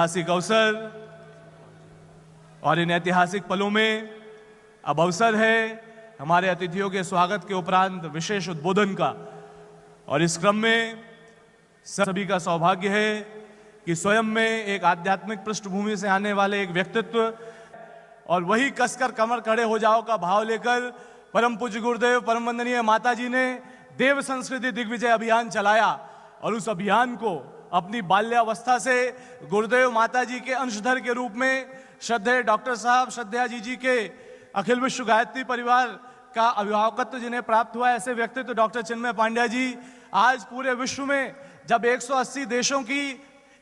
ऐतिहासिक अवसर और इन ऐतिहासिक पलों में अब अवसर है हमारे अतिथियों के स्वागत के उपरांत विशेष उद्बोधन का। और इस क्रम में सभी का सौभाग्य है कि स्वयं में एक आध्यात्मिक पृष्ठभूमि से आने वाले एक व्यक्तित्व और वही कसकर कमर खड़े हो जाओ का भाव लेकर परम पूज्य गुरुदेव परम वंदनीय माता जी ने देव संस्कृति दिग्विजय अभियान चलाया। और उस अभियान को अपनी बाल्यावस्था से गुरुदेव माता जी के अंशधर के रूप में श्रद्धेय डॉक्टर साहब श्रद्धेया जी के अखिल विश्व गायत्री परिवार का अभिभावकत्व जिन्हें प्राप्त हुआ, ऐसे व्यक्तित्व डॉक्टर चिन्मय पांड्या जी आज पूरे विश्व में जब 180 देशों की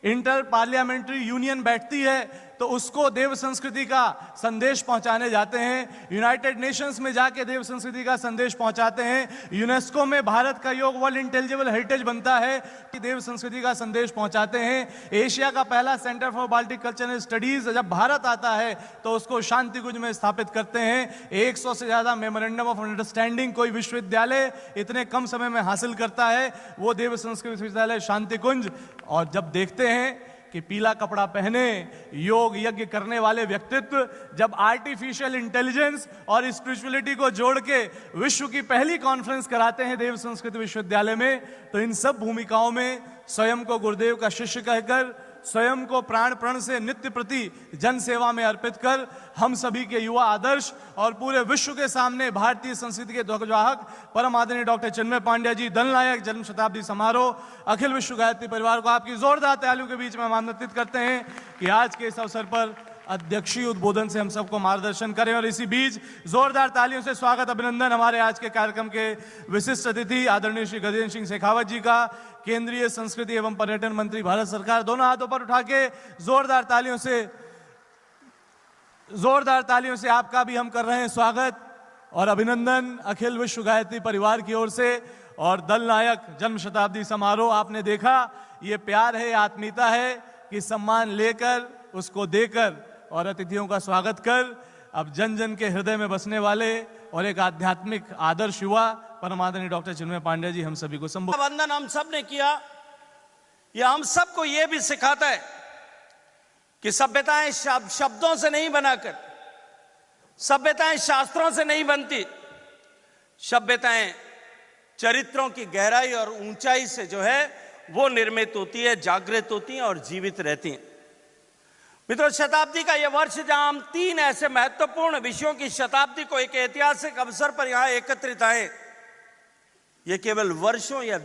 इंटर पार्लियामेंट्री यूनियन बैठती है तो उसको देव संस्कृति का संदेश पहुंचाने जाते हैं। यूनाइटेड नेशंस में जाके देव संस्कृति का संदेश पहुंचाते हैं। यूनेस्को में भारत का योग वर्ल्ड इंटेलिजिबल हेरिटेज बनता है कि देव संस्कृति का संदेश पहुंचाते हैं। एशिया का पहला centre for Baltic cultural studies जब भारत आता है तो उसको शांति कुंज में स्थापित करते हैं। 100 से ज्यादा मेमोरेंडम ऑफ अंडरस्टैंडिंग कोई विश्वविद्यालय इतने कम समय में हासिल करता है, वो देव संस्कृत विश्वविद्यालय शांति कुंज। और जब देखते हैं कि पीला कपड़ा पहने योग यज्ञ करने वाले व्यक्तित्व जब आर्टिफिशियल इंटेलिजेंस और स्पिरिचुअलिटी को जोड़ के विश्व की पहली कॉन्फ्रेंस कराते हैं देव संस्कृत विश्वविद्यालय में, तो इन सब भूमिकाओं में स्वयं को गुरुदेव का शिष्य कहकर, स्वयं को प्राण प्रण से नित्य प्रति जन सेवा में अर्पित कर हम सभी के युवा आदर्श और पूरे विश्व के सामने भारतीय संस्कृति के ध्वजवाहक परम आदरणीय डॉक्टर चिन्मय पांड्या जी दल नायक जन्म शताब्दी समारोह अखिल विश्व गायत्री परिवार को आपकी जोरदार तालियों के बीच में हम आमंत्रित करते हैं कि आज के इस अवसर पर अध्यक्षीय उद्बोधन से हम सबको मार्गदर्शन करें। और इसी बीच जोरदार तालियों से स्वागत अभिनंदन हमारे आज के कार्यक्रम के विशिष्ट अतिथि आदरणीय श्री गजेंद्र सिंह शेखावत जी का, केंद्रीय संस्कृति एवं पर्यटन मंत्री भारत सरकार, दोनों हाथों पर उठा के जोरदार तालियों से आपका भी हम कर रहे हैं स्वागत और अभिनंदन अखिल विश्व गायत्री परिवार की ओर से। और दल नायक जन्म शताब्दी समारोह आपने देखा, ये प्यार है, आत्मीयता है कि सम्मान लेकर उसको देकर और अतिथियों का स्वागत कर अब जन जन के हृदय में बसने वाले और एक आध्यात्मिक आदर्श युवा परम आदरणीय डॉक्टर चिन्मय पांड्या जी हम सभी को संबोधित। वंदन हम सब ने किया, यह हम सबको यह भी सिखाता है कि सभ्यताएं शब्दों से नहीं बनाकर, सभ्यताएं शास्त्रों से नहीं बनती, सभ्यताएं चरित्रों की गहराई और ऊंचाई से जो है वो निर्मित होती है, जागृत होती हैं और जीवित रहती हैं। मित्रों, शताब्दी का यह वर्ष जहां हम 3 ऐसे महत्वपूर्ण विषयों की शताब्दी को एक ऐतिहासिक अवसर पर यहां एकत्रित आए, ये केवल वर्षों या